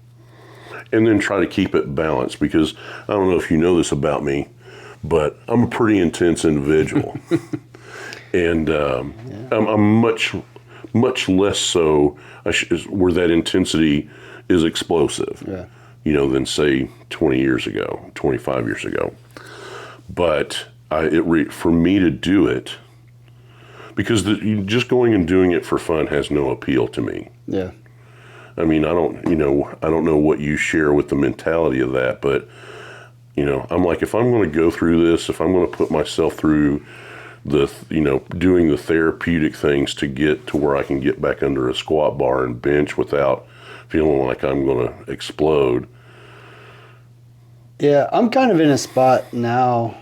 And then try to keep it balanced, because I don't know if you know this about me, but I'm a pretty intense individual. And I'm much less so where that intensity is explosive, Yeah. you know, than say 20 years ago, 25 years ago. But for me to do it, because just going and doing it for fun has no appeal to me. Yeah. I mean, I don't know what you share with the mentality of that, but, you know, I'm like, if I'm going to go through this, if I'm going to put myself through doing the therapeutic things to get to where I can get back under a squat bar and bench without feeling like I'm going to explode. Yeah, I'm kind of in a spot now.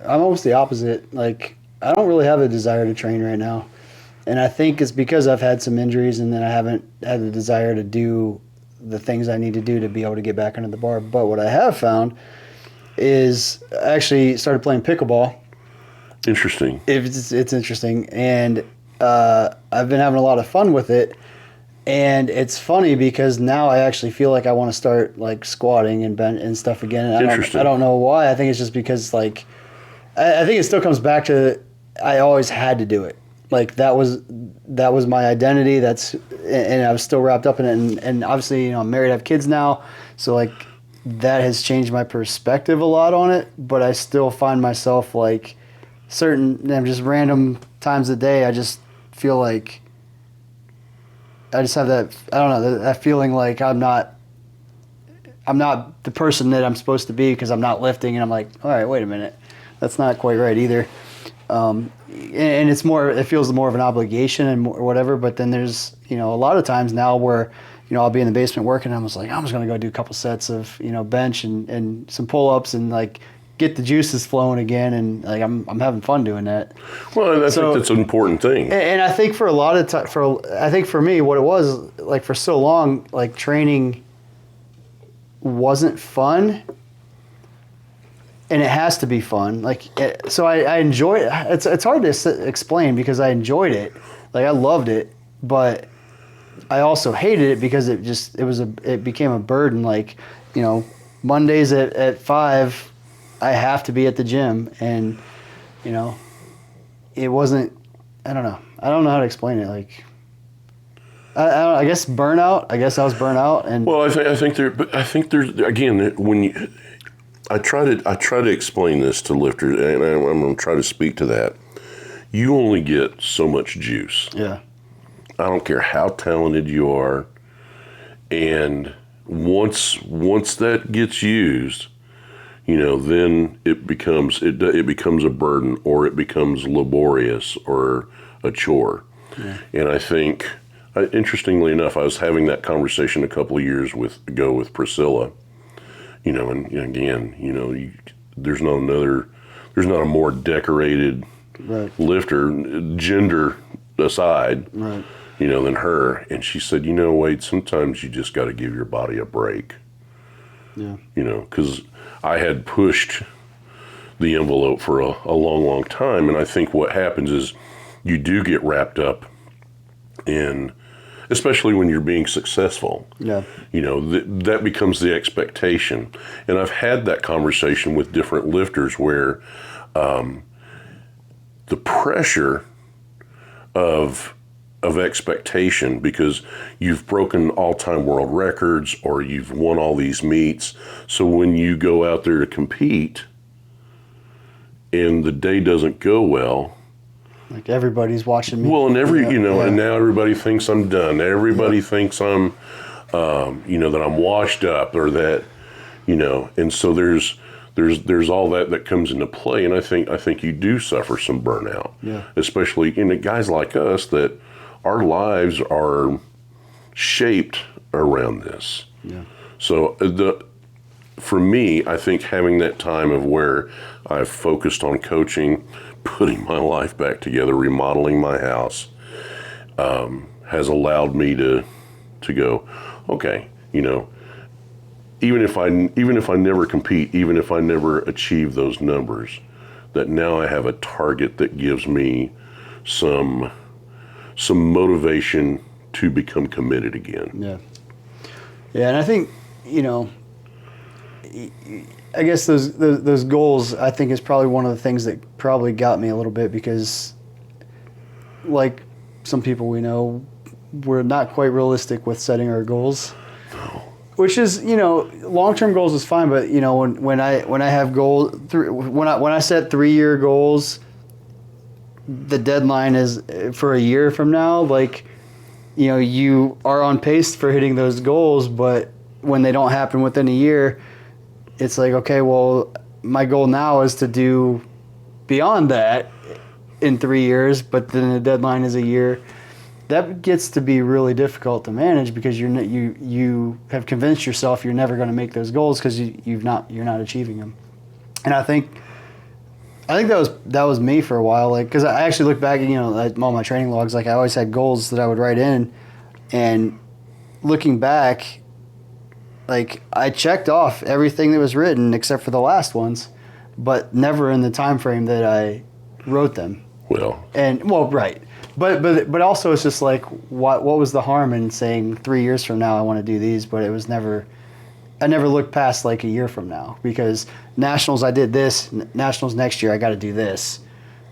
I'm almost the opposite. Like, I don't really have a desire to train right now. And I think it's because I've had some injuries and then I haven't had the desire to do the things I need to do to be able to get back under the bar. But what I have found is I actually started playing pickleball. Interesting. It's interesting. And I've been having a lot of fun with it. And it's funny because now I actually feel like I want to start like squatting and bend and stuff again. And I don't know why. I think it's just because like I think it still comes back to I always had to do it. Like that was my identity. And I was still wrapped up in it. And obviously, you know, I'm married, I have kids now, so like that has changed my perspective a lot on it. But I still find myself like just random times a day. I just feel like I just have that, I don't know, that feeling like I'm not the person that I'm supposed to be because I'm not lifting, and I'm like, all right, wait a minute, that's not quite right either. And it feels more of an obligation and whatever, but then there's, you know, a lot of times now where, you know, I'll be in the basement working and I'm just like, I'm just going to go do a couple sets of, you know, bench and some pull-ups and like get the juices flowing again, and like I'm having fun doing that. Well, I think that's an important thing. And I think for a lot of time, I think for me, what it was like for so long, like training wasn't fun, and it has to be fun. Like, so I enjoy it. It's hard to explain because I enjoyed it, like I loved it, but I also hated it because it became a burden. Like, you know, Mondays at 5, I have to be at the gym, and it wasn't. I don't know. I don't know how to explain it. Like, I guess burnout. I guess I was burnt out, and well, I think there's again when I try to explain this to lifters, and I'm going to try to speak to that. You only get so much juice. Yeah. I don't care how talented you are, and once that gets used, then it becomes a burden, or it becomes laborious or a chore. Yeah. And I think, interestingly enough, I was having that conversation a couple of years ago with Priscilla. And again, there's not a more decorated lifter, gender aside, than her. And she said, Wade, sometimes you just got to give your body a break. Yeah. Because I had pushed the envelope for a long, long time. And I think what happens is you do get wrapped up in, especially when you're being successful. Yeah. That becomes the expectation. And I've had that conversation with different lifters where the pressure of expectation, because you've broken all-time world records or you've won all these meets. So when you go out there to compete and the day doesn't go well, like everybody's watching me. Well, and and now everybody thinks I'm done. Everybody thinks I'm, that I'm washed up, or that, and so there's all that comes into play. And I think you do suffer some burnout, especially guys like us that our lives are shaped around this. Yeah. So for me, I think having that time of where I've focused on coaching, putting my life back together, remodeling my house, has allowed me to go, okay, even if I never compete, even if I never achieve those numbers, that now I have a target that gives me some motivation to become committed again. Yeah. Yeah, and I think, I guess those goals, I think, is probably one of the things that probably got me a little bit, because like some people we know, we're not quite realistic with setting our goals. No. Which is, long-term goals is fine, but when I have goals, when I set 3-year goals, the deadline is for a year from now. Like, you are on pace for hitting those goals, but when they don't happen within a year, it's like, okay, well, my goal now is to do beyond that in 3 years, but then the deadline is a year. That gets to be really difficult to manage, because you have convinced yourself you're never going to make those goals because you're not achieving them. And I think that was me for a while, like, because I actually look back at all my training logs. Like, I always had goals that I would write in, and looking back, like, I checked off everything that was written except for the last ones, but never in the time frame that I wrote them. But also it's just like, what was the harm in saying 3 years from now I want to do these? But it was never. I never looked past like a year from now, because nationals I did this, nationals next year I got to do this,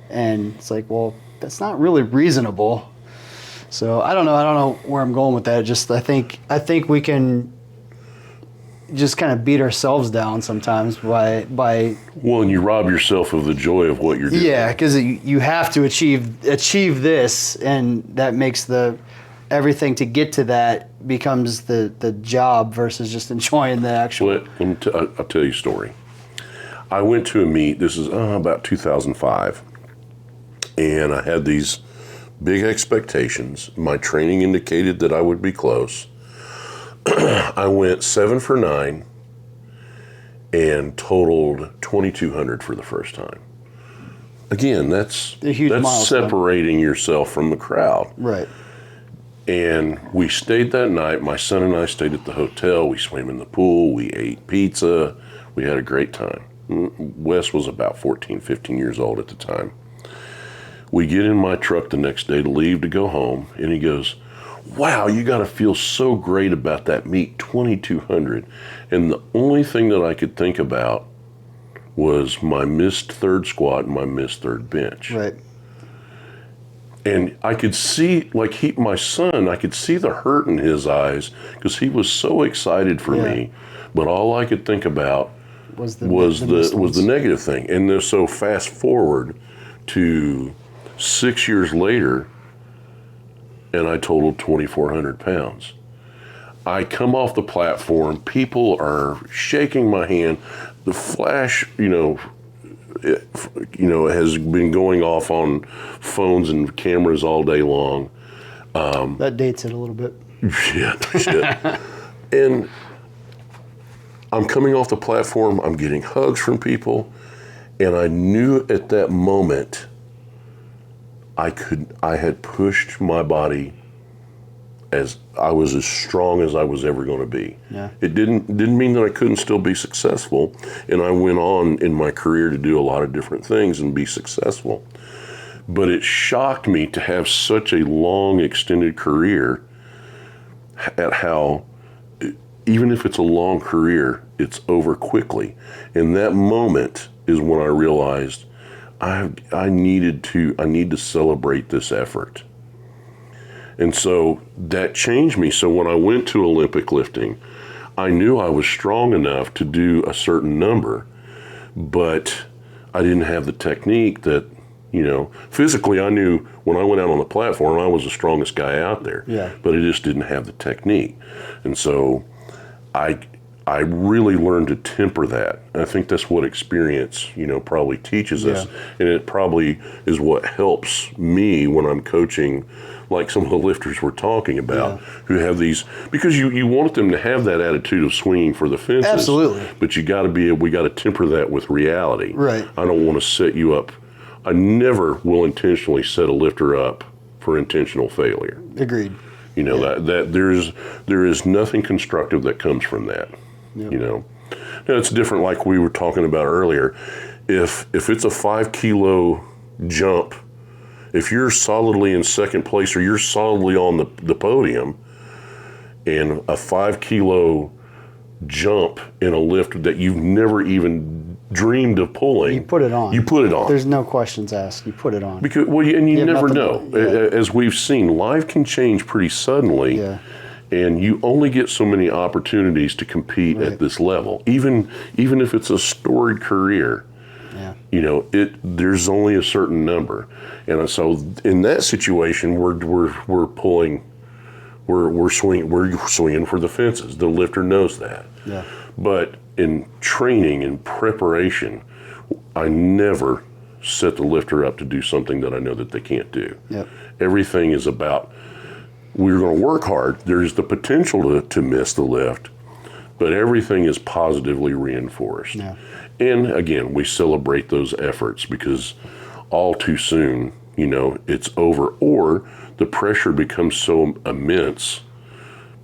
and it's like, well, that's not really reasonable. So I don't know where I'm going with that. Just I think we can just kind of beat ourselves down sometimes by. Well, and you rob yourself of the joy of what you're doing. Yeah, because you have to achieve this, and that makes everything to get to that becomes the job versus just enjoying the actual. Well, I'll tell you a story. I went to a meet. This is about 2005, and I had these big expectations. My training indicated that I would be close. I went 7 for 9 and totaled 2,200 for the first time. Again, that's a huge milestone. Separating yourself from the crowd. Right. And we stayed that night. My son and I stayed at the hotel. We swam in the pool. We ate pizza. We had a great time. Wes was about 14, 15 years old at the time. We get in my truck the next day to leave to go home, and he goes, wow, you got to feel so great about that meet, 2,200. And the only thing that I could think about was my missed third squat and my missed third bench. Right. And I could see, like my son, I could see the hurt in his eyes because he was so excited for me. But all I could think about was the negative thing. And so fast forward to 6 years later, and I totaled 2,400 pounds. I come off the platform, people are shaking my hand. The flash, has been going off on phones and cameras all day long. That dates it a little bit. Shit. And I'm coming off the platform, I'm getting hugs from people, and I knew at that moment I had pushed my body as I was as strong as I was ever going to be. Yeah. It didn't mean that I couldn't still be successful, and I went on in my career to do a lot of different things and be successful. But it shocked me to have such a long, extended career at how, even if it's a long career, it's over quickly. And that moment is when I realized I need to celebrate this effort. And so that changed me. So when I went to Olympic lifting, I knew I was strong enough to do a certain number, but I didn't have the technique that, physically I knew when I went out on the platform, I was the strongest guy out there. Yeah. But I just didn't have the technique. And so I really learned to temper that. And I think that's what experience, probably teaches us. And it probably is what helps me when I'm coaching, like some of the lifters we're talking about, who have these, because you want them to have that attitude of swinging for the fences. Absolutely. But we got to temper that with reality. Right. I don't want to set you up. I never will intentionally set a lifter up for intentional failure. Agreed. That there is nothing constructive that comes from that. Yep. Now it's different, like we were talking about earlier. If it's a 5 kilo jump, if you're solidly in second place or you're solidly on the podium, and a 5 kilo jump in a lift that you've never even dreamed of pulling, you put it on. There's no questions asked. You put it on. Because you never know. As we've seen, life can change pretty suddenly. Yeah. And you only get so many opportunities to compete at this level, even if it's a storied career. Yeah. There's only a certain number, and so in that situation, we're pulling, we're swinging for the fences. The lifter knows that. Yeah. But in training and preparation, I never set the lifter up to do something that I know that they can't do. Yep. Everything is about, we're going to work hard. There's the potential to miss the lift, but everything is positively reinforced. Yeah. And again, we celebrate those efforts because all too soon, it's over, or the pressure becomes so immense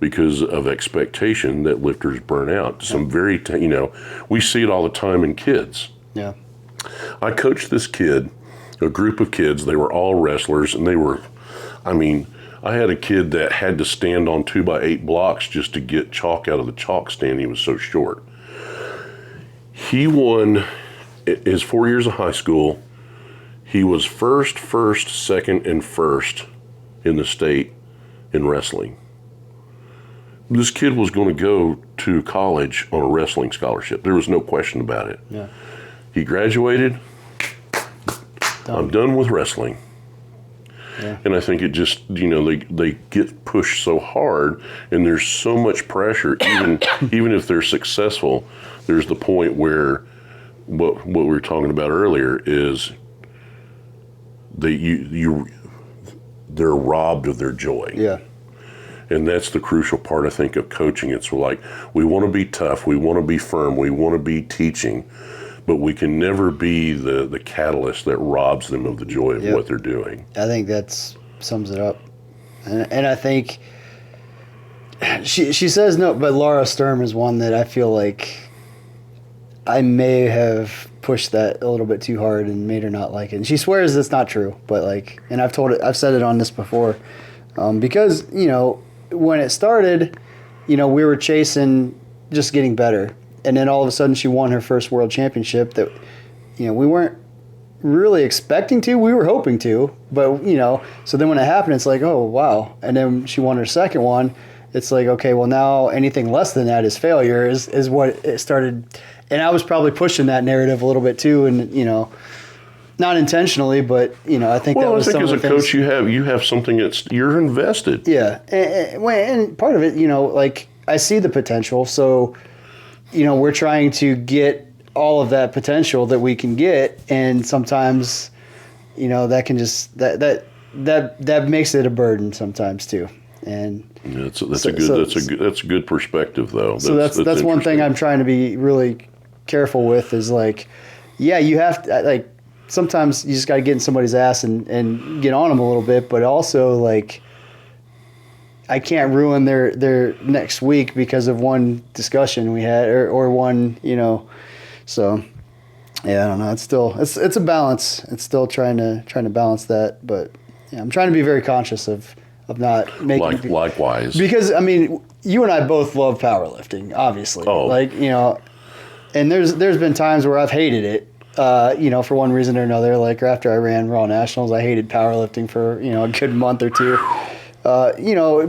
because of expectation that lifters burn out. Some very, we see it all the time in kids. Yeah. I coached this kid, a group of kids, they were all wrestlers, and I had a kid that had to stand on 2x8 blocks just to get chalk out of the chalk stand. He was so short. He won his 4 years of high school. He was first, second, and first in the state in wrestling. This kid was going to go to college on a wrestling scholarship. There was no question about it. Yeah. He graduated. I'm done with wrestling. Yeah. And I think it just, they get pushed so hard, and there's so much pressure, even if they're successful, there's the point where what we were talking about earlier is they're robbed of their joy. Yeah. And that's the crucial part, I think, of coaching. It's like, we want to be tough, we want to be firm, we want to be teaching, but we can never be the catalyst that robs them of the joy of what they're doing. I think that sums it up. And I think she says no, but Laura Sturm is one that I feel like I may have pushed that a little bit too hard and made her not like it. And she swears it's not true, but and I've said it on this before. Because, when it started, we were chasing just getting better. And then all of a sudden she won her first world championship that, we weren't really expecting to. We were hoping to. But, so then when it happened, it's like, oh, wow. And then she won her second one. It's like, okay, well, now anything less than that is failure is what it started. And I was probably pushing that narrative a little bit too. And, not intentionally, but, I think that was some of the things. As a coach, you have something you're invested. Yeah. And part of it, I see the potential. So, we're trying to get all of that potential that we can get. And sometimes, that can just, that makes it a burden sometimes too. And that's a good perspective though. So that's one thing I'm trying to be really careful with is you have to, sometimes you just got to get in somebody's ass and get on them a little bit, but also I can't ruin their next week because of one discussion we had or one, so yeah, I don't know. It's a balance. It's still trying to balance that, but yeah, I'm trying to be very conscious of not making likewise. Because you and I both love powerlifting, obviously. Oh. And there's been times where I've hated it. For one reason or another, after I ran Raw Nationals, I hated powerlifting for, a good month or two. But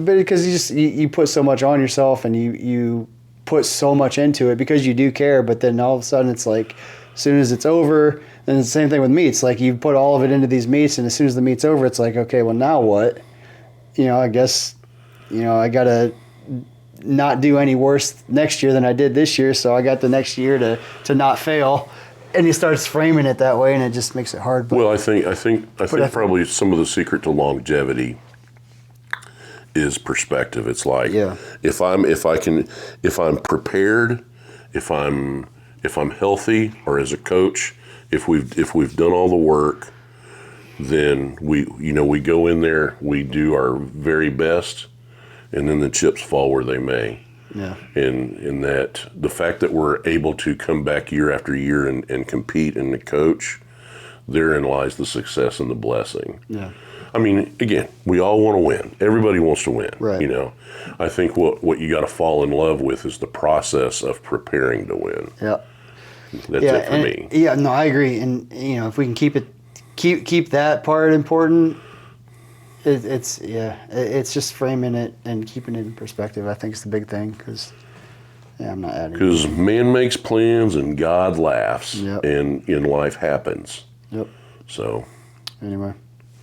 because you put so much on yourself and you put so much into it because you do care, but then all of a sudden it's as soon as it's over, and it's the same thing with meets. You put all of it into these meets, and as soon as the meet's over, it's okay, well, now what? I guess, I got to not do any worse next year than I did this year, so I got the next year to not fail. And he starts framing it that way, and it just makes it hard. But, well, I think probably some of the secret to longevity is perspective. It's if I'm prepared, if I'm healthy, or as a coach, if we've done all the work, then we go in there, we do our very best, and then the chips fall where they may. Yeah. In that the fact that we're able to come back year after year and compete and the coach, therein lies the success and the blessing. Yeah. Again, we all want to win. Everybody wants to win. Right. I think what you got to fall in love with is the process of preparing to win. Yeah. That's it for me. Yeah, no, I agree. And if we can keep that part important, it's just framing it and keeping it in perspective. I think is the big thing because I'm not adding. Because man makes plans and God laughs, yep. And in life happens. Yep. So. Anyway,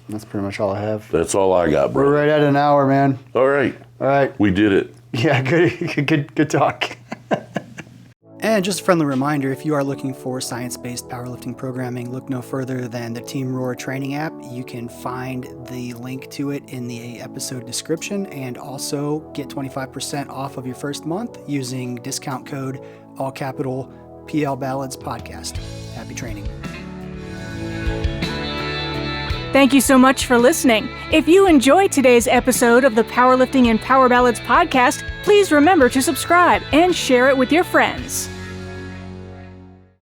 that's pretty much all I have. That's all I got, bro. We're right at an hour, man. All right. We did it. Yeah, good talk. And just a friendly reminder, if you are looking for science-based powerlifting programming, look no further than the Team Roar training app. You can find the link to it in the episode description and also get 25% off of your first month using discount code, all capital, PL Ballads Podcast. Happy training. Thank you so much for listening. If you enjoyed today's episode of the Powerlifting and Power Ballads podcast, please remember to subscribe and share it with your friends.